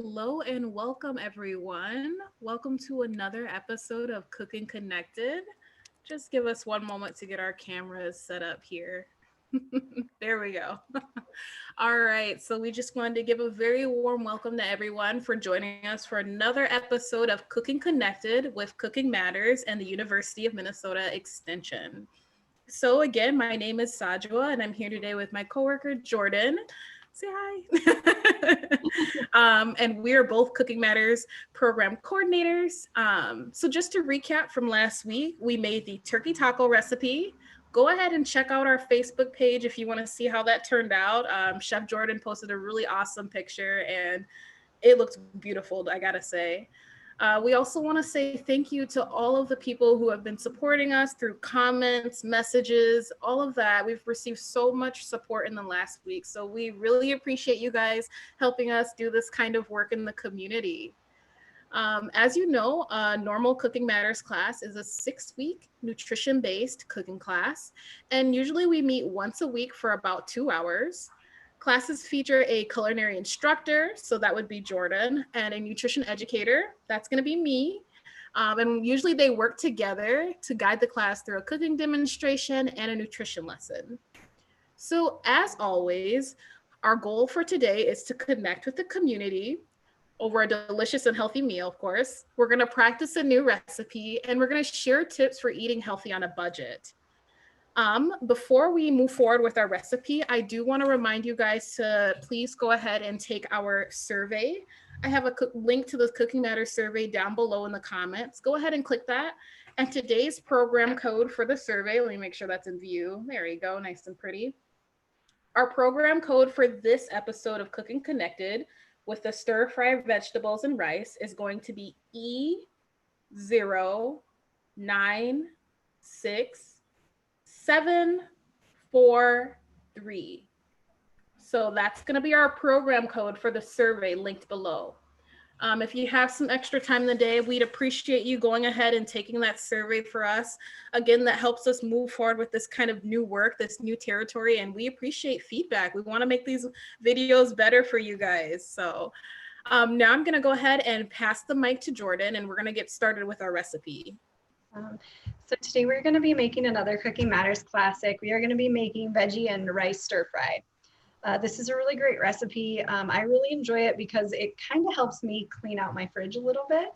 Hello and welcome, everyone. Welcome to another episode of Cooking Connected. Just give us one moment to get our cameras set up here. There we go. All right, so we just wanted to give a very warm welcome to everyone for joining us for another episode of Cooking Connected with Cooking Matters and the University of Minnesota Extension. So again, my name is Sajwa, and I'm here today with my coworker Jordan. Say hi. And we are both Cooking Matters program coordinators. So just to recap from last week, we made the turkey taco recipe. Go ahead and check out our Facebook page if you want to see how that turned out. Chef Jordan posted a really awesome picture, and it looked beautiful, I gotta say. We also want to say thank you to all of the people who have been supporting us through comments, messages, all of that. We've received so much support in the last week. So we really appreciate you guys helping us do this kind of work in the community. As you know, normal Cooking Matters class is a 6-week nutrition-based cooking class. And usually we meet once a week for about 2 hours. Classes feature a culinary instructor, so that would be Jordan, and a nutrition educator, that's going to be me. And usually they work together to guide the class through a cooking demonstration and a nutrition lesson. So, as always, our goal for today is to connect with the community over a delicious and healthy meal, of course. We're going to practice a new recipe, and we're going to share tips for eating healthy on a budget. Before we move forward with our recipe, I do want to remind you guys to please go ahead and take our survey. I have a link to the Cooking Matters survey down below in the comments. Go ahead and click that. And today's program code for the survey, let me make sure that's in view. There you go, nice and pretty. Our program code for this episode of Cooking Connected with the stir fry vegetables and rice is going to be E096 743. So that's going to be our program code for the survey linked below. If you have some extra time in the day, we'd appreciate you going ahead and taking that survey for us. Again, that helps us move forward with this kind of new work, this new territory, and we appreciate feedback. We want to make these videos better for you guys. So now I'm going to go ahead and pass the mic to Jordan, and we're going to get started with our recipe. So today we're going to be making another Cooking Matters classic. We are going to be making veggie and rice stir fry. This is a really great recipe. I really enjoy it because it kind of helps me clean out my fridge a little bit.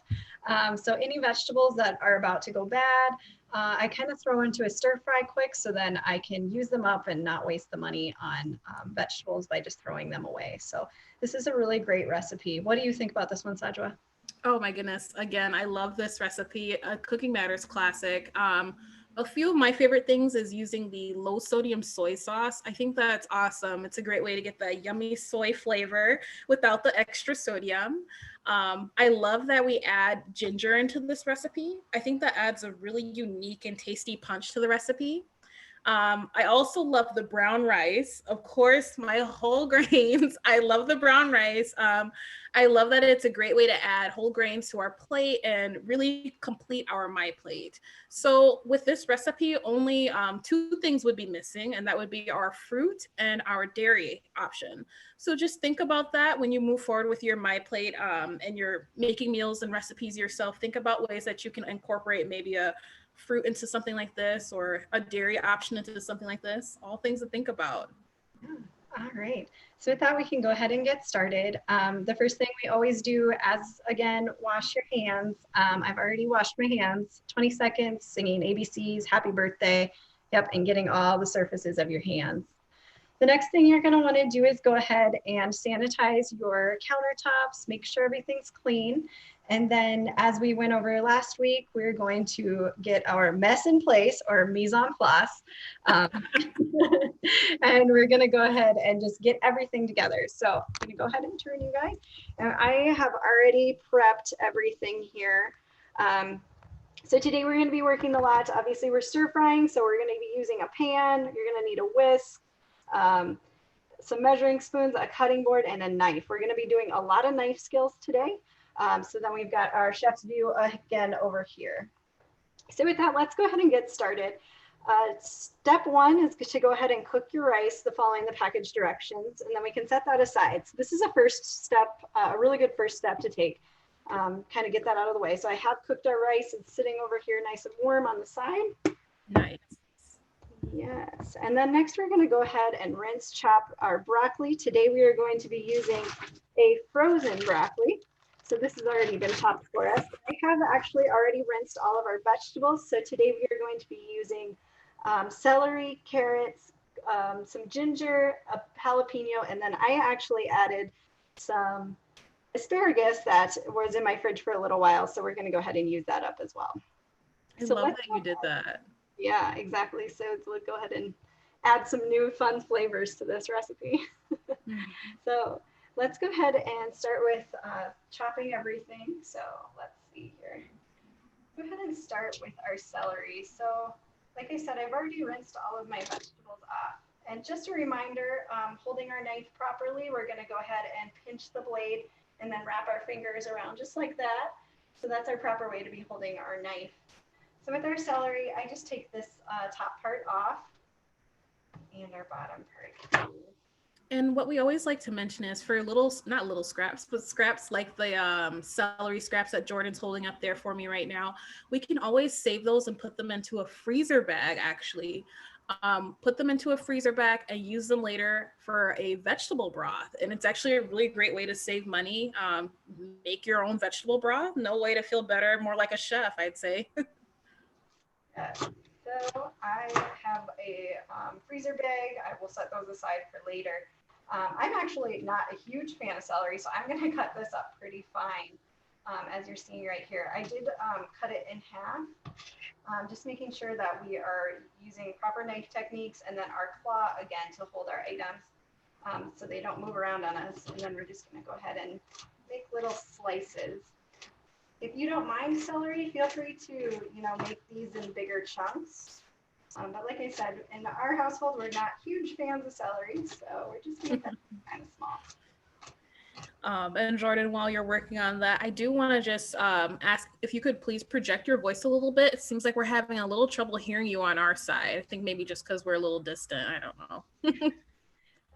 So any vegetables that are about to go bad, I kind of throw into a stir fry quick so then I can use them up and not waste the money on vegetables by just throwing them away. So this is a really great recipe. What do you think about this one, Sajwa? Oh my goodness. Again, I love this recipe, a Cooking Matters classic. A few of my favorite things is using the low sodium soy sauce. I think that's awesome. It's a great way to get the yummy soy flavor without the extra sodium. I love that we add ginger into this recipe. I think that adds a really unique and tasty punch to the recipe. I also love the brown rice. Of course, my whole grains. I love the brown rice. I love that it's a great way to add whole grains to our plate and really complete our my plate. So with this recipe, only 2 things would be missing, and that would be our fruit and our dairy option. So just think about that when you move forward with your my plate and you're making meals and recipes yourself. Think about ways that you can incorporate maybe a fruit into something like this or a dairy option into something like this. All things to think about. Yeah. All right. So with that, we can go ahead and get started. The first thing we always do as, again, wash your hands. I've already washed my hands, 20 seconds, singing ABCs, happy birthday. Yep, and getting all the surfaces of your hands. The next thing you're going to want to do is go ahead and sanitize your countertops, make sure everything's clean. And then as we went over last week, we're going to get our mess in place, or mise en place. And we're going to go ahead and just get everything together. So I'm going to go ahead and turn you guys. And I have already prepped everything here. So today we're going to be working a lot. Obviously we're stir frying, so we're going to be using a pan. You're going to need a whisk, some measuring spoons, a cutting board, and a knife. We're going to be doing a lot of knife skills today. So then we've got our chef's view again over here. So with that, let's go ahead and get started. Step one is to go ahead and cook your rice following the package directions, and then we can set that aside. So this is a first step, a really good first step to take. Kind of get that out of the way. So I have cooked our rice. It's sitting over here nice and warm on the side. Nice. Yes, and then next we're going to go ahead and rinse chop our broccoli. Today we are going to be using a frozen broccoli. So this has already been chopped for us. I have actually already rinsed all of our vegetables. So today we are going to be using celery, carrots, some ginger, a jalapeno, and then I actually added some asparagus that was in my fridge for a little while. So we're going to go ahead and use that up as well. I love that you did that. Yeah, exactly. So let's go ahead and add some new fun flavors to this recipe. So let's go ahead and start with chopping everything. So let's see here. Go ahead and start with our celery. So like I said, I've already rinsed all of my vegetables off. And just a reminder, holding our knife properly, we're going to go ahead and pinch the blade and then wrap our fingers around just like that. So that's our proper way to be holding our knife. So with our celery, I just take this top part off and our bottom part. And what we always like to mention is for little, not little scraps, but scraps like the celery scraps that Jordan's holding up there for me right now, we can always save those and put them into a freezer bag, actually. Put them into a freezer bag and use them later for a vegetable broth. And it's actually a really great way to save money. Make your own vegetable broth. No way to feel better, more like a chef, I'd say. Yes. So I have a freezer bag. I will set those aside for later. I'm actually not a huge fan of celery, so I'm going to cut this up pretty fine, as you're seeing right here. I did cut it in half, just making sure that we are using proper knife techniques, and then our claw, again, to hold our items so they don't move around on us. And then we're just going to go ahead and make little slices. If you don't mind celery, feel free to, make these in bigger chunks. But like I said, in our household, we're not huge fans of celery, so we're just going to cut them kind of small. And Jordan, while you're working on that, I do want to just ask if you could please project your voice a little bit. It seems like we're having a little trouble hearing you on our side. I think maybe just because we're a little distant. I don't know.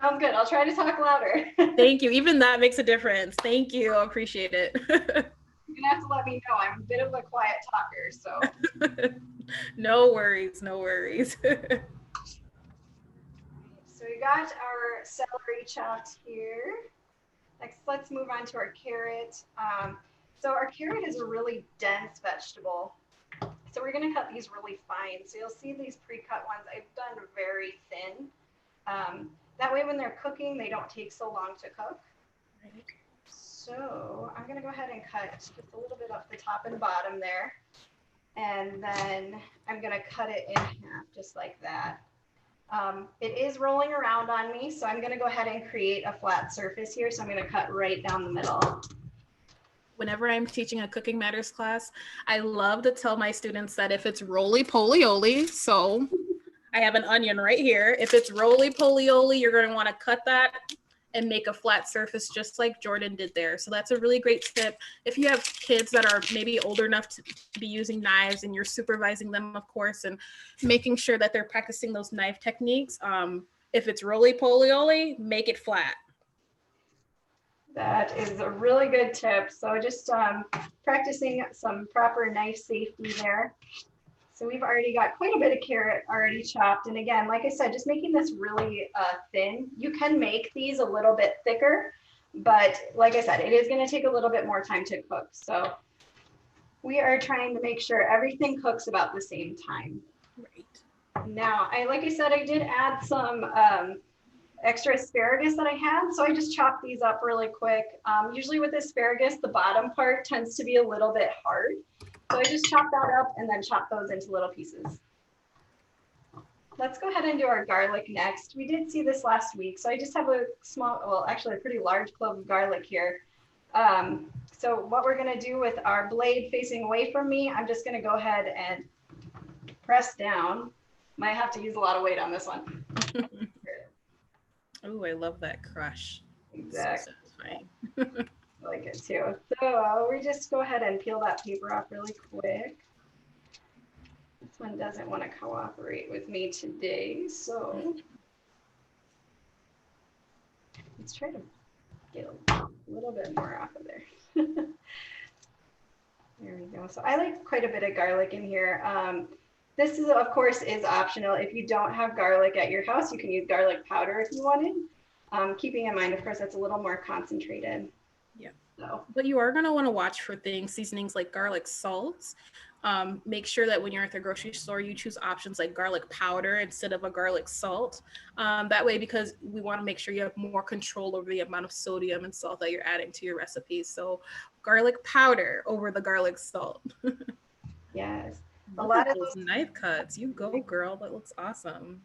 Sounds good. I'll try to talk louder. Thank you. Even that makes a difference. Thank you. I appreciate it. You're going to have to let me know. I'm a bit of a quiet talker, so. No worries. No worries. So we got our celery chopped here. Next, let's move on to our carrot. So our carrot is a really dense vegetable. So we're going to cut these really fine. So you'll see these pre-cut ones I've done very thin. That way when they're cooking, they don't take so long to cook. Right. So I'm going to go ahead and cut just a little bit up the top and bottom there. And then I'm going to cut it in half just like that. It is rolling around on me, so I'm going to go ahead and create a flat surface here. So I'm going to cut right down the middle. Whenever I'm teaching a Cooking Matters class, I love to tell my students that if it's roly-poly-oly, so I have an onion right here. If it's roly-poly-oly, you're going to want to cut that and make a flat surface just like Jordan did there. So that's a really great tip. If you have kids that are maybe older enough to be using knives and you're supervising them, of course, and making sure that they're practicing those knife techniques, if it's roly-poly-oly, make it flat. That is a really good tip. So just practicing some proper knife safety there. So we've already got quite a bit of carrot already chopped. And again, like I said, just making this really thin. You can make these a little bit thicker, but like I said, it is going to take a little bit more time to cook. So we are trying to make sure everything cooks about the same time. Right. Now, like I said, I did add some extra asparagus that I had. So I just chopped these up really quick. Usually with asparagus, the bottom part tends to be a little bit hard. So I just chop that up and then chop those into little pieces. Let's go ahead and do our garlic next. We did see this last week. So I just have a small, well, actually a pretty large clove of garlic here. So what we're going to do with our blade facing away from me, I'm just going to go ahead and press down. Might have to use a lot of weight on this one. Oh, I love that crush. Exactly. So satisfying. I like it too. So we just go ahead and peel that paper off really quick. This one doesn't want to cooperate with me today, so let's try to get a little bit more off of there. There we go. So I like quite a bit of garlic in here. This is, of course, is optional. If you don't have garlic at your house, you can use garlic powder if you wanted. Keeping in mind, of course, that's a little more concentrated. Yeah. So. But you are going to want to watch for things, seasonings like garlic salts. Make sure that when you're at the grocery store, you choose options like garlic powder instead of a garlic salt. That way, because we want to make sure you have more control over the amount of sodium and salt that you're adding to your recipes. So garlic powder over the garlic salt. Yes. Look at those knife cuts. You go, girl. That looks awesome.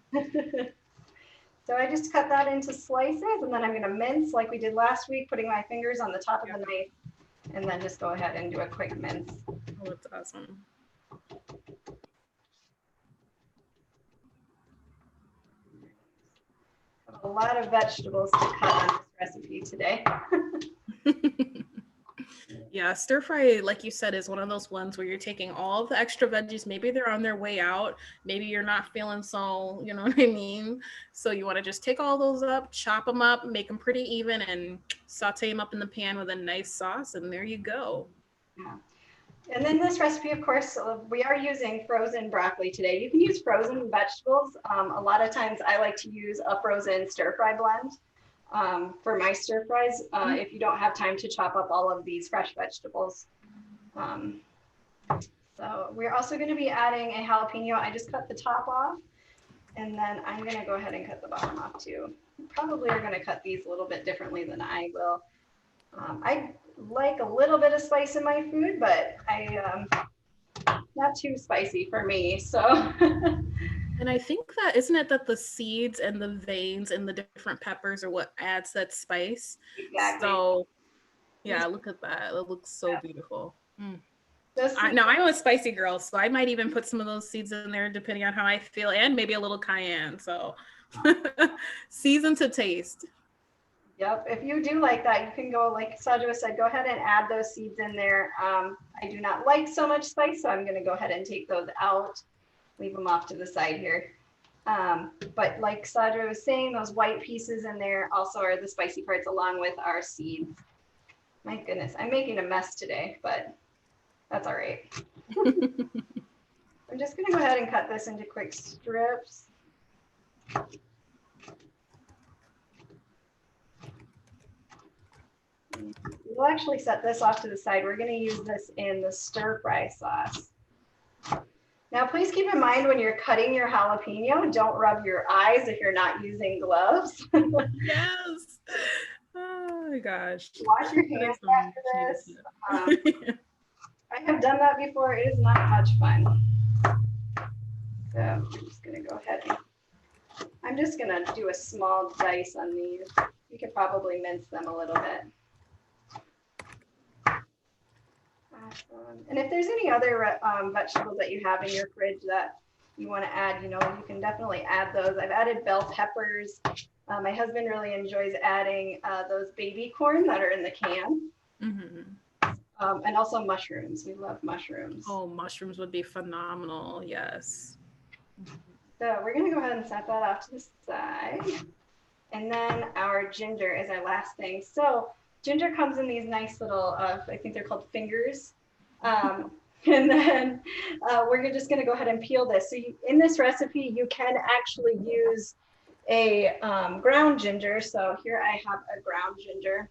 So I just cut that into slices, and then I'm going to mince like we did last week, putting my fingers on the top of the knife, and then just go ahead and do a quick mince. Oh, that's awesome. A lot of vegetables to cut on this recipe today. Yeah, stir fry, like you said, is one of those ones where you're taking all of the extra veggies. Maybe they're on their way out. Maybe you're not feeling so, you know what I mean? So you want to just take all those up, chop them up, make them pretty even, and saute them up in the pan with a nice sauce, and there you go. Yeah. And then this recipe, of course, we are using frozen broccoli today. You can use frozen vegetables. A lot of times I like to use a frozen stir fry blend. For my stir fries, if you don't have time to chop up all of these fresh vegetables. So we're also going to be adding a jalapeno. I just cut the top off, and then I'm going to go ahead and cut the bottom off too. You probably are going to cut these a little bit differently than I will. I like a little bit of spice in my food, but not too spicy for me. So. And I think that, isn't it that the seeds and the veins and the different peppers are what adds that spice? Exactly. So, yeah, look at that. It looks so beautiful. Now I'm a spicy girl, so I might even put some of those seeds in there depending on how I feel, and maybe a little cayenne. So, season to taste. Yep. If you do like that, you can go, like Sajwa said, go ahead and add those seeds in there. I do not like so much spice, so I'm going to go ahead and take those out. Leave them off to the side here. But like Sajwa was saying, those white pieces in there also are the spicy parts along with our seeds. My goodness, I'm making a mess today, but that's all right. I'm just going to go ahead and cut this into quick strips. We'll actually set this off to the side. We're going to use this in the stir fry sauce. Now, please keep in mind when you're cutting your jalapeno, don't rub your eyes if you're not using gloves. Yes. Oh my gosh. Wash your hands after this. I have done that before. It is not much fun. So I'm just going to go ahead and I'm just going to do a small dice on these. You could probably mince them a little bit. And if there's any other vegetables that you have in your fridge that you want to add, you know, you can definitely add those. I've added bell peppers. My husband really enjoys adding those baby corn that are in the can. And also mushrooms. We love mushrooms. Oh, mushrooms would be phenomenal. Yes. So we're going to go ahead and set that off to the side. And then our ginger is our last thing. So ginger comes in these nice little, I think they're called fingers. And then we're just going to go ahead and peel this. So in this recipe, you can actually use a ground ginger. So here I have a ground ginger.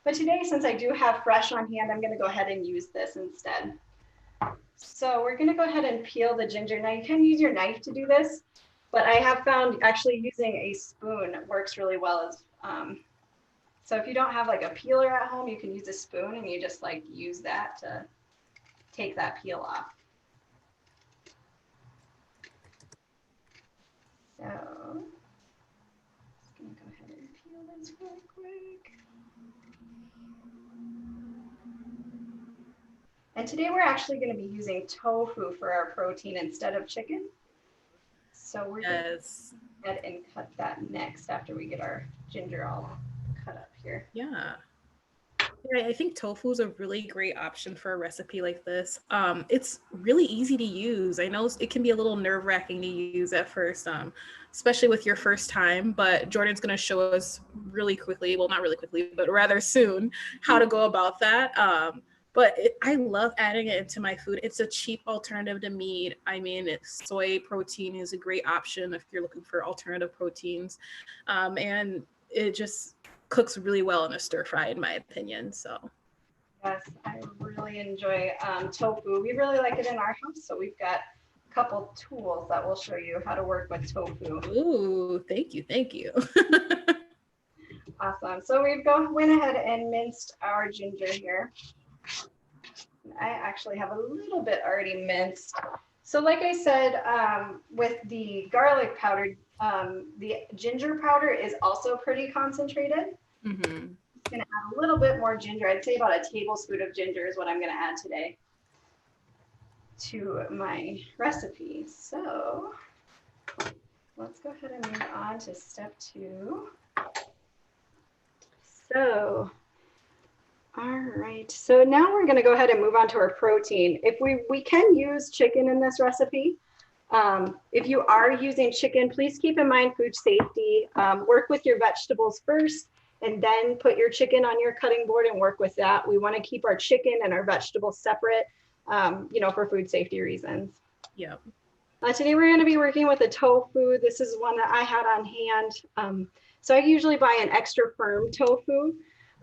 But today, since I do have fresh on hand, I'm going to go ahead and use this instead. So we're going to go ahead and peel the ginger. Now you can use your knife to do this, but I have found actually using a spoon works really well. So if you don't have like a peeler at home, you can use a spoon and you just like use that to take that peel off. So just going to go ahead and peel this really quick. And today we're actually going to be using tofu for our protein instead of chicken. So we're going to go ahead and cut that next after we get our ginger all cut up here. Yeah. Yeah, I think tofu is a really great option for a recipe like this. It's really easy to use. I know it can be a little nerve-wracking to use at first, especially with your first time, but Jordan's going to show us really quickly, well, not really quickly, but rather soon, how to go about that. I love adding it into my food. It's a cheap alternative to meat. I mean, soy protein is a great option if you're looking for alternative proteins. And it just cooks really well in a stir fry, in my opinion. So, Yes, I really enjoy tofu. We really like it in our house, so we've got a couple tools that will show you how to work with tofu. ooh, thank you, thank you. Awesome. So we've went ahead and minced our ginger here. I actually have a little bit already minced. So like I said, with the garlic powder, the ginger powder is also pretty concentrated. Mm-hmm. I'm going to add a little bit more ginger. I'd say about a tablespoon of ginger is what I'm going to add today to my recipe. So let's go ahead and move on to step 2. So, all right. So now we're going to go ahead and move on to our protein. If we can use chicken in this recipe. If you are using chicken, please keep in mind food safety. Work with your vegetables first, and then put your chicken on your cutting board and work with that. We want to keep our chicken and our vegetables separate, for food safety reasons. Yep. Today we're going to be working with a tofu. This is one that I had on hand. So I usually buy an extra firm tofu.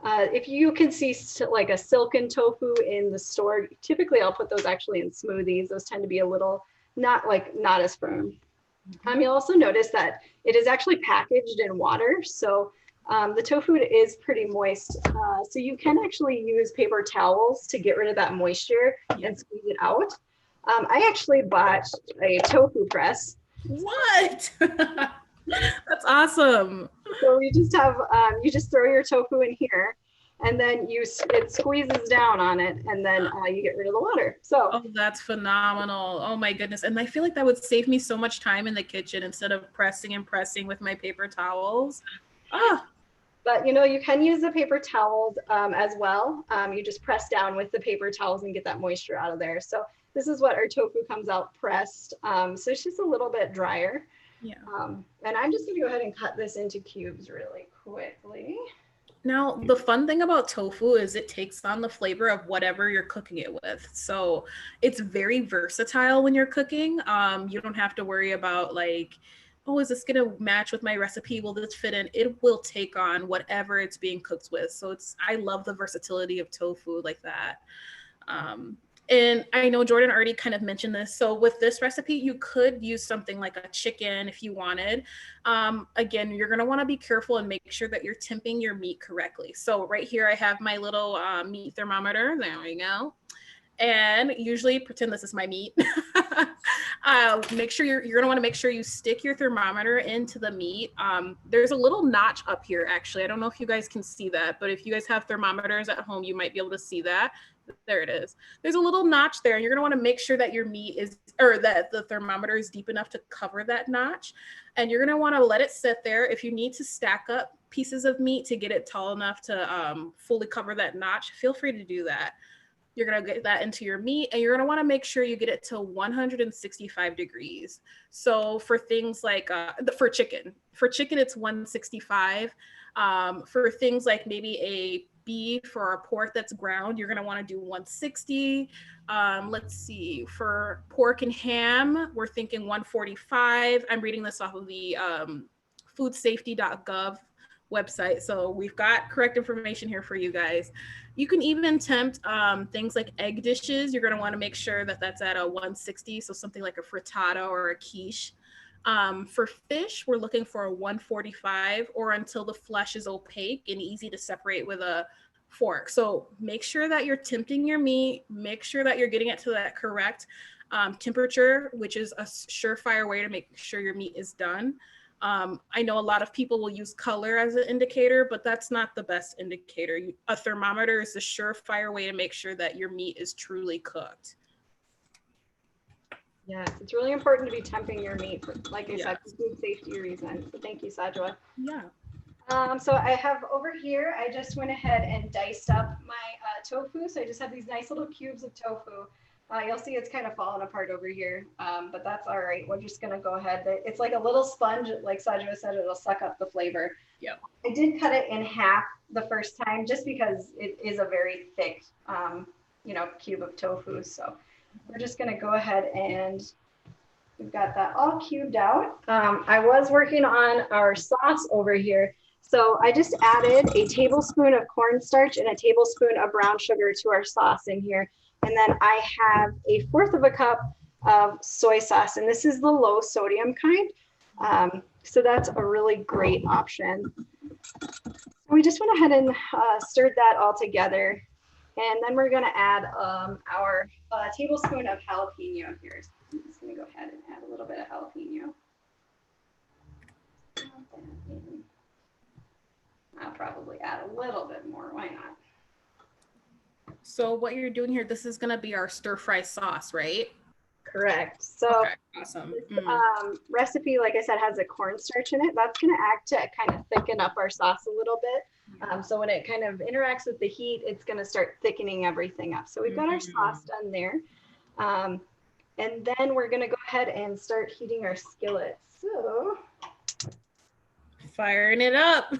If you can see like a silken tofu in the store, typically I'll put those actually in smoothies. Those tend to be a little not as firm. You'll also notice that it is actually packaged in water. So the tofu is pretty moist. So you can actually use paper towels to get rid of that moisture and squeeze it out. I actually bought a tofu press. What? That's awesome. So we just have, you just throw your tofu in here, and then it squeezes down on it, and then you get rid of the water. So oh, that's phenomenal. Oh my goodness. And I feel like that would save me so much time in the kitchen instead of pressing and pressing with my paper towels. But you can use the paper towels as well. You just press down with the paper towels and get that moisture out of there. So this is what our tofu comes out pressed. So it's just a little bit drier. Yeah. And I'm just gonna go ahead and cut this into cubes really quickly. Now, the fun thing about tofu is it takes on the flavor of whatever you're cooking it with. So it's very versatile when you're cooking. You don't have to worry about like, oh, is this going to match with my recipe? Will this fit in? It will take on whatever it's being cooked with. So I love the versatility of tofu like that. And I know Jordan already kind of mentioned this. So with this recipe, you could use something like a chicken if you wanted. Again, you're going to want to be careful and make sure that you're temping your meat correctly. So right here, I have my little meat thermometer. There we go. And usually pretend this is my meat. Make sure you're going to want to make sure you stick your thermometer into the meat. There's a little notch up here, actually. I don't know if you guys can see that, but if you guys have thermometers at home, you might be able to see that. There it is. There's a little notch there. You're going to want to make sure that your meat is, or that the thermometer is deep enough to cover that notch. And you're going to want to let it sit there. If you need to stack up pieces of meat to get it tall enough to fully cover that notch, feel free to do that. You're going to get that into your meat, and you're going to want to make sure you get it to 165 degrees. So for things like for chicken, it's 165. For things like maybe a beef or a pork that's ground, you're going to want to do 160. Let's see, for pork and ham, we're thinking 145. I'm reading this off of the foodsafety.gov website. So we've got correct information here for you guys. You can even tempt things like egg dishes. You're going to want to make sure that that's at a 160. So something like a frittata or a quiche. For fish, we're looking for a 145 or until the flesh is opaque and easy to separate with a fork. So make sure that you're tempting your meat. Make sure that you're getting it to that correct temperature, which is a surefire way to make sure your meat is done. I know a lot of people will use color as an indicator, but that's not the best indicator. A thermometer is a surefire way to make sure that your meat is truly cooked. Yes, it's really important to be temping your meat, like I said, for food safety reasons. So thank you, Sajwa. Yeah. So I have over here, I just went ahead and diced up my tofu. So I just have these nice little cubes of tofu. You'll see it's kind of falling apart over here, but that's all right. We're just gonna go ahead. It's like a little sponge, like Sajwa said, it'll suck up the flavor. Yep. I did cut it in half the first time just because it is a very thick, cube of tofu. So we're just gonna go ahead and we've got that all cubed out. I was working on our sauce over here. So I just added a tablespoon of cornstarch and a tablespoon of brown sugar to our sauce in here. And then I have a fourth of a cup of soy sauce, and this is the low sodium kind. So that's a really great option. We just went ahead and stirred that all together. And then we're gonna add our tablespoon of jalapeno here. So I'm just gonna go ahead and add a little bit of jalapeno. I'll probably add a little bit more, why not? So what you're doing here, this is gonna be our stir fry sauce, right? Correct. So okay, awesome. This recipe, like I said, has a cornstarch in it. That's gonna act to kind of thicken up our sauce a little bit. So when it kind of interacts with the heat, it's gonna start thickening everything up. So we've got our sauce done there. And then we're gonna go ahead and start heating our skillet. So firing it up.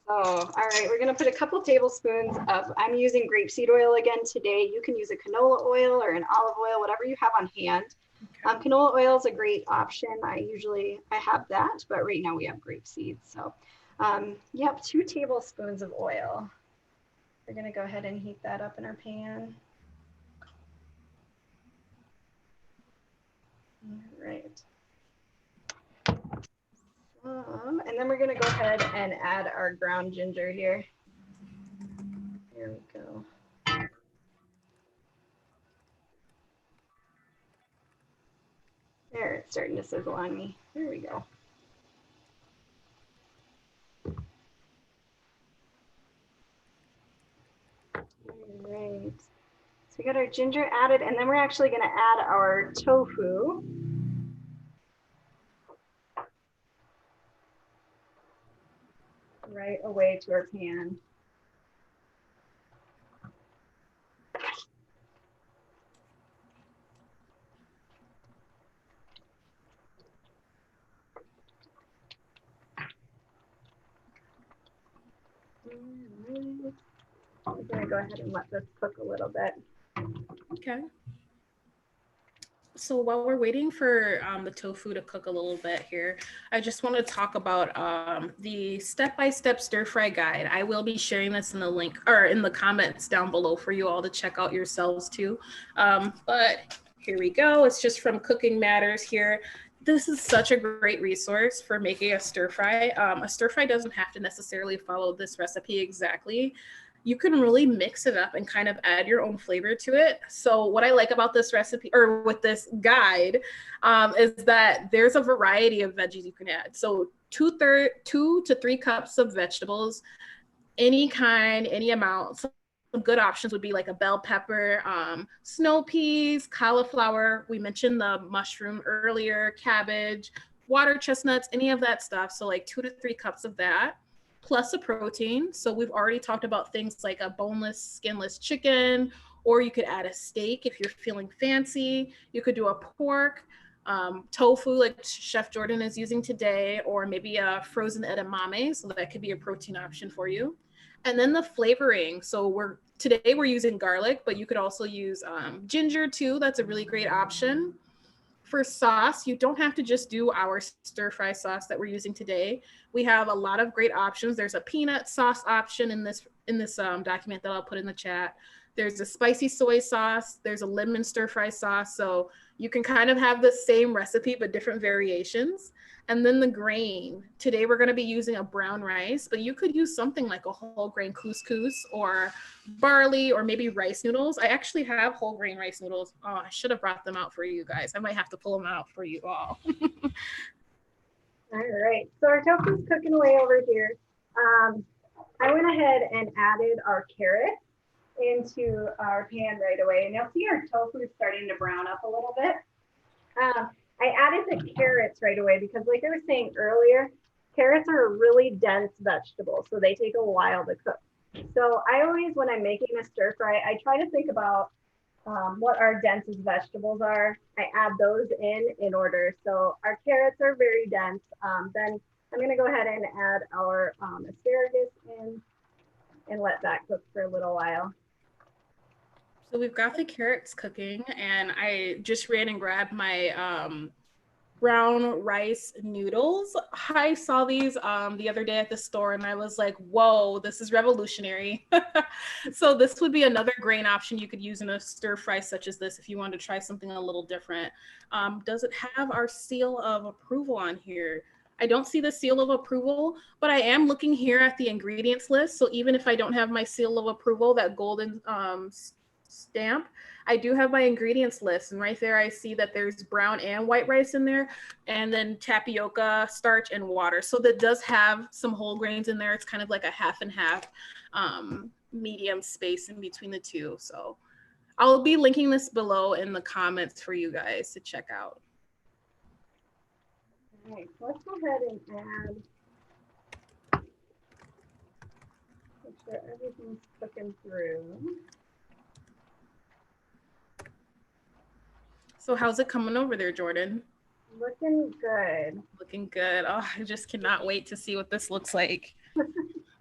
all right, we're gonna put a couple tablespoons of, I'm using grapeseed oil again today. You can use a canola oil or an olive oil, whatever you have on hand. Okay. Canola oil is a great option. I have that, but right now we have grapeseed. So yep, 2 tablespoons of oil. We're gonna go ahead and heat that up in our pan. All right. And then we're gonna go ahead and add our ground ginger here. Here we go. There, it's starting to sizzle on me. There we go. All right. So we got our ginger added, and then we're actually gonna add our tofu. Right away to our pan. I'm gonna go ahead and let this cook a little bit. Okay. So while we're waiting for the tofu to cook a little bit here, I just want to talk about the step-by-step stir fry guide. I will be sharing this in the link or in the comments down below for you all to check out yourselves too. But here we go. It's just from Cooking Matters here. This is such a great resource for making a stir fry. A stir fry doesn't have to necessarily follow this recipe exactly. You can really mix it up and kind of add your own flavor to it. So what I like about this recipe or with this guide is that there's a variety of veggies you can add. So 2 to 3 cups of vegetables, any kind, any amount. Some good options would be like a bell pepper, snow peas, cauliflower. We mentioned the mushroom earlier, cabbage, water chestnuts, any of that stuff. So like 2 to 3 cups of that. Plus a protein. So we've already talked about things like a boneless, skinless chicken, or you could add a steak if you're feeling fancy. You could do a pork, tofu like Chef Jordan is using today, or maybe a frozen edamame. So that could be a protein option for you. And then the flavoring. So today we're using garlic, but you could also use ginger too. That's a really great option. For sauce, you don't have to just do our stir fry sauce that we're using today. We have a lot of great options. There's a peanut sauce option in this document that I'll put in the chat. There's a spicy soy sauce. There's a lemon stir fry sauce. So you can kind of have the same recipe, but different variations. And then the grain. Today we're going to be using a brown rice, but you could use something like a whole grain couscous or barley or maybe rice noodles. I actually have whole grain rice noodles. Oh, I should have brought them out for you guys. I might have to pull them out for you all. All right, so our tofu's cooking away over here. I went ahead and added our carrots into our pan right away, and you'll see our tofu is starting to brown up a little bit. I added the carrots right away because like I was saying earlier, carrots are a really dense vegetable, so they take a while to cook. So I always, when I'm making a stir fry, I try to think about what our densest vegetables are. I add those in order. So our carrots are very dense. Then I'm going to go ahead and add our asparagus in and let that cook for a little while. So we've got the carrots cooking, and I just ran and grabbed my brown rice noodles. I saw these the other day at the store, and I was like, whoa, this is revolutionary. So this would be another grain option you could use in a stir fry such as this if you wanted to try something a little different. Does it have our seal of approval on here? I don't see the seal of approval, but I am looking here at the ingredients list. So even if I don't have my seal of approval, that golden stamp, I do have my ingredients list, and right there I see that there's brown and white rice in there, and then tapioca, starch, and water. So that does have some whole grains in there. It's kind of like a half and half medium space in between the two. So I'll be linking this below in the comments for you guys to check out. All right, let's go ahead and add, make sure everything's cooking through. So how's it coming over there, Jordan? Looking good. Looking good. Oh, I just cannot wait to see what this looks like.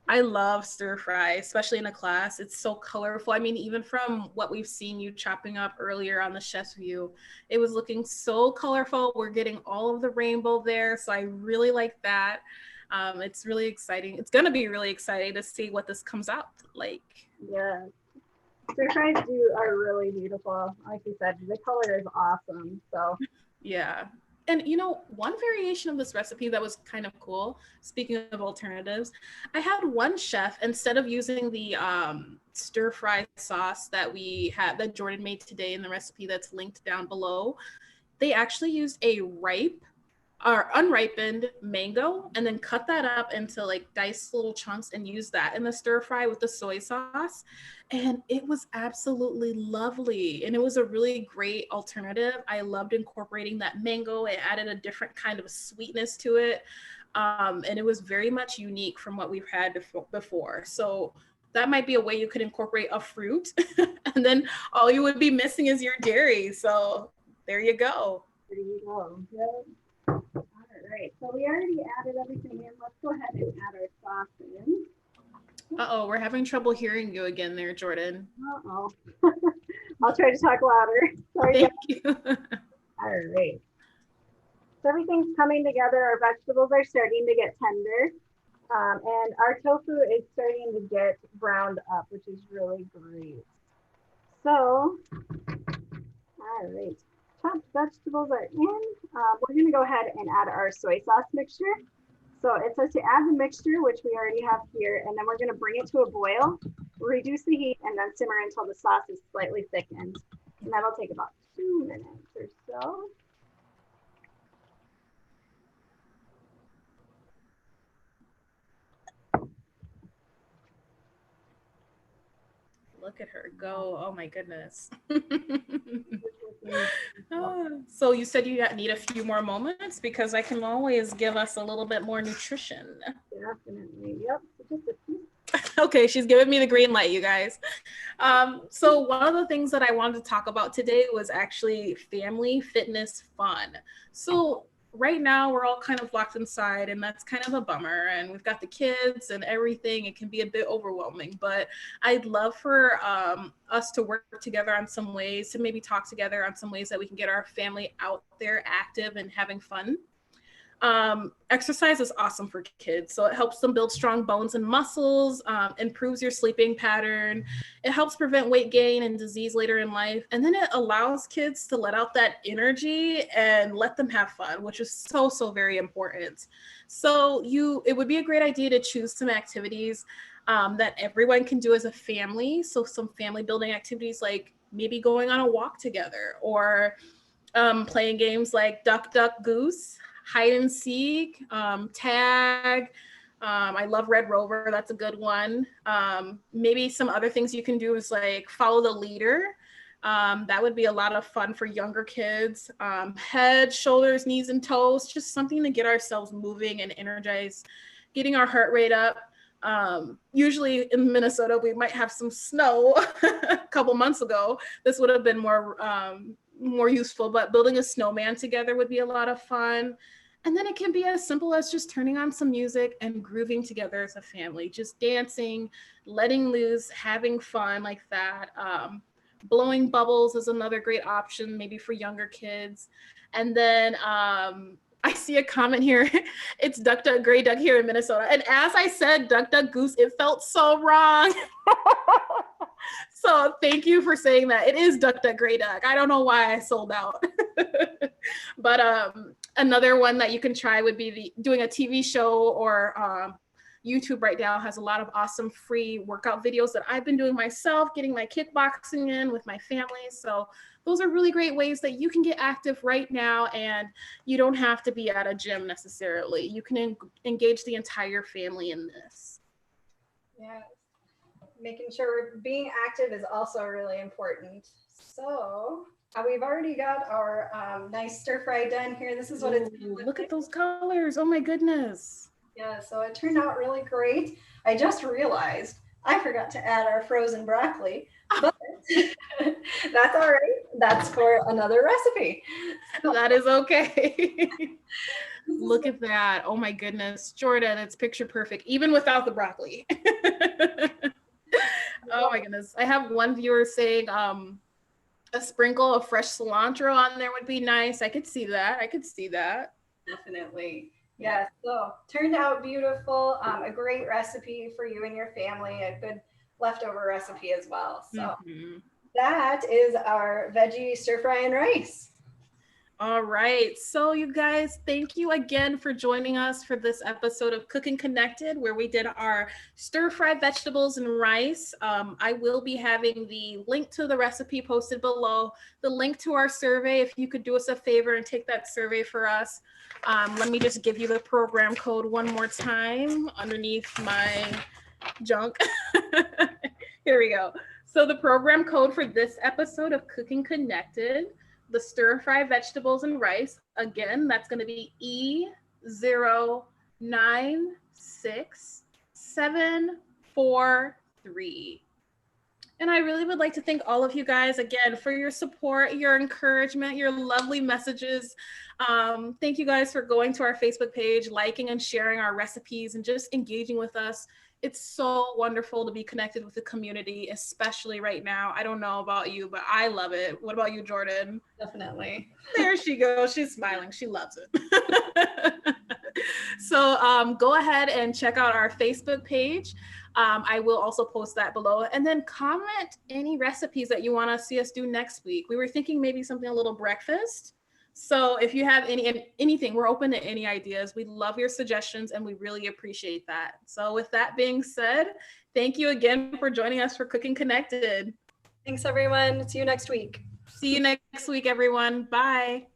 I love stir fry, especially in a class. It's so colorful. I mean, even from what we've seen you chopping up earlier on the chef's view, it was looking so colorful. We're getting all of the rainbow there. So I really like that. It's really exciting. It's going to be really exciting to see what this comes out like. Yeah. Stir fries are really beautiful. Like you said, the color is awesome. So yeah. And you know, one variation of this recipe that was kind of cool, speaking of alternatives, I had one chef, instead of using the stir fry sauce that Jordan made today in the recipe that's linked down below, they actually used a unripened mango and then cut that up into like diced little chunks and use that in the stir fry with the soy sauce. And it was absolutely lovely. And it was a really great alternative. I loved incorporating that mango. It added a different kind of sweetness to it. And it was very much unique from what we've had before. So that might be a way you could incorporate a fruit. And then all you would be missing is your dairy. So there you go. There you go. Yep. All right, so we already added everything in. Let's go ahead and add our sauce in. Uh-oh, we're having trouble hearing you again there, Jordan. Uh-oh. I'll try to talk louder. Sorry. Thank you. All right. So everything's coming together. Our vegetables are starting to get tender. And our tofu is starting to get browned up, which is really great. So, all right. Chopped vegetables are in. We're going to go ahead and add our soy sauce mixture. So it says to add the mixture, which we already have here, and then we're going to bring it to a boil, reduce the heat, and then simmer until the sauce is slightly thickened. And that'll take about 2 minutes or so. Look at her go. Oh my goodness. So you said you need a few more moments, because I can always give us a little bit more nutrition. Definitely. Yep. Just a few. Okay, she's giving me the green light, you guys. So one of the things that I wanted to talk about today was actually family fitness fun. So right now we're all kind of locked inside, and that's kind of a bummer, and we've got the kids and everything. It can be a bit overwhelming, but I'd love for us to work together on some ways, to maybe talk together on some ways that we can get our family out there active and having fun. Exercise is awesome for kids. So it helps them build strong bones and muscles, improves your sleeping pattern. It helps prevent weight gain and disease later in life. And then it allows kids to let out that energy and let them have fun, which is so, so very important. So it would be a great idea to choose some activities that everyone can do as a family. So some family building activities, like maybe going on a walk together, or playing games like Duck, Duck, Goose, hide and seek, tag. I love Red Rover. That's a good one. Maybe some other things you can do is like follow the leader. That would be a lot of fun for younger kids. Head, shoulders, knees, and toes, just something to get ourselves moving and energized, getting our heart rate up. Usually in Minnesota, we might have some snow a couple months ago. This would have been more useful, but building a snowman together would be a lot of fun. And then it can be as simple as just turning on some music and grooving together as a family, just dancing, letting loose, having fun like that. Blowing bubbles is another great option, maybe for younger kids. And then I see a comment here. It's Duck Duck Gray Duck here in Minnesota. And as I said, Duck Duck Goose, it felt so wrong. So thank you for saying that. It is Duck Duck Gray Duck. I don't know why I sold out. But another one that you can try would be doing a TV show, or YouTube right now has a lot of awesome free workout videos that I've been doing myself, getting my kickboxing in with my family. So those are really great ways that you can get active right now, and you don't have to be at a gym necessarily. You can engage the entire family in this. Yeah, making sure being active is also really important. So we've already got our nice stir fry done here. This is what it's gonna look at those colors. Oh my goodness. Yeah, so it turned out really great. I just realized I forgot to add our frozen broccoli, but that's all right. That's for another recipe. That is okay. Look at that. Oh my goodness. Jordan, it's picture perfect, even without the broccoli. Oh my goodness. I have one viewer saying a sprinkle of fresh cilantro on there would be nice. I could see that. Definitely. Yeah, so turned out beautiful. A great recipe for you and your family, a good leftover recipe as well. So that is our veggie stir fry and rice. All right. So you guys, thank you again for joining us for this episode of Cooking Connected, where we did our stir-fried vegetables and rice. I will be having the link to the recipe posted below, the link to our survey. If you could do us a favor and take that survey for us. Let me just give you the program code one more time underneath my junk. Here we go. So the program code for this episode of Cooking Connected, the stir-fry vegetables and rice, again, that's going to be E096743. And I really would like to thank all of you guys again for your support, your encouragement, your lovely messages. Thank you guys for going to our Facebook page, liking and sharing our recipes, and just engaging with us. It's so wonderful to be connected with the community, especially right now. I don't know about you, but I love it. What about you, Jordan? Definitely. There she goes. She's smiling. She loves it. So go ahead and check out our Facebook page. I will also post that below. And then comment any recipes that you want to see us do next week. We were thinking maybe something a little breakfast. So if you have anything, we're open to any ideas. We love your suggestions and we really appreciate that. So with that being said, thank you again for joining us for Cooking Connected. Thanks, everyone. See you next week. See you next week, everyone. Bye.